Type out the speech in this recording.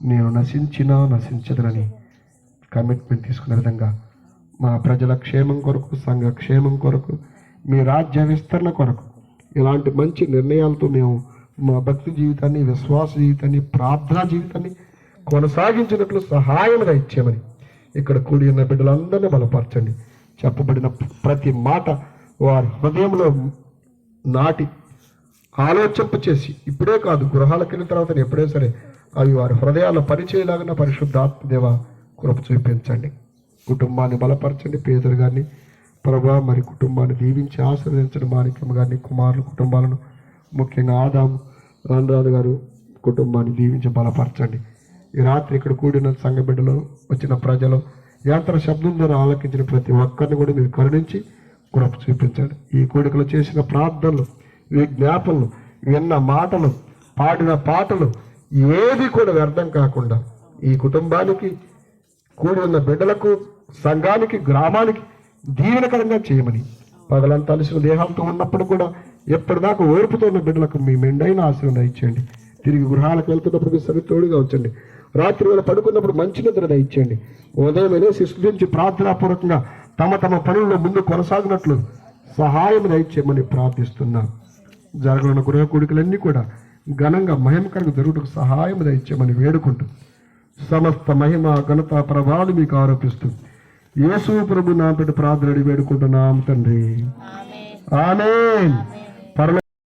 నేను నశించినా నశించదనని కమిట్మెంట్ తీసుకునే విధంగా మా ప్రజల క్షేమం కొరకు, సంఘ క్షేమం కొరకు, మీ రాజ్య విస్తరణ కొరకు ఇలాంటి మంచి నిర్ణయాలతో మేము మా భక్తి జీవితాన్ని, విశ్వాస జీవితాన్ని, ప్రార్థనా జీవితాన్ని కొనసాగించినట్లు సహాయం ఇచ్చామని ఇక్కడ కూడి ఉన్న బిడ్డలందరినీ బలపరచండి. చెప్పబడిన ప్రతి మాట వారి హృదయంలో నాటి ఆలోచింప చేసి, ఇప్పుడే కాదు గృహాలకు వెళ్ళిన తర్వాత ఎప్పుడే సరే అవి వారి హృదయాల్లో పరిచయలాగా పరిశుద్ధాత్మ దేవ కృప చూపించండి. కుటుంబాన్ని బలపరచండి. పేదరు గారిని ప్రభా మరి కుటుంబాన్ని దీవించి ఆశీర్వదించండి. మాణిక్యం గారిని, కుమారుల కుటుంబాలను, ముఖ్యంగా ఆదాము రాను గారు కుటుంబాన్ని దీవించి బలపరచండి. ఈ రాత్రి ఇక్కడ కూడిన సంఘ బిడ్డలు, వచ్చిన ప్రజలు, యంత్ర శబ్దం ద్వారా ఆలకించిన ప్రతి ఒక్కరిని కూడా మీరు కరుణించి కృప చూపించండి. ఈ కూడికలు చేసిన ప్రార్థనలు, విజ్ఞాపనలు, విన్న మాటలు, పాడిన పాటలు ఏది కూడా వ్యర్థం కాకుండా ఈ కుటుంబానికి, కూడి ఉన్న బిడ్డలకు, సంఘానికి, గ్రామానికి దీవెనకరంగా చేయమని, పగలంతా అలసిన దేహాలతో ఉన్నప్పుడు కూడా ఎప్పటిదాకా ఓర్పుతో ఉన్న బిడ్డలకు మీ మెండైన ఆశీర్వాదం ఇచ్చేయండి. తిరిగి గృహాలకు వెళ్తున్నప్పుడు సరి తోడుగా ఉంచండి. రాత్రి వేళ పడుకున్నప్పుడు మంచి నిద్ర ఇచ్చేయండి. ఉదయం లేసి స్తుతించి ప్రార్థనాపూర్వకంగా తమ తమ పనుల్లో ముందు కొనసాగినట్లు సహాయం దయచేయమని ప్రార్థిస్తున్నాం. జరగనున్న గృహ కూడికలన్నీ కూడా ఘనంగా మహిమకరంగా జరుగుటకు సహాయం దయచేయమని వేడుకుంటూ సమస్త మహిమ, ఘనత, ప్రభావాలు మీకు ఆరోపిస్తూ యేసు ప్రభు నామమున ప్రార్థన వేడుకుంటున్నాం తండ్రి. ఆమేన్.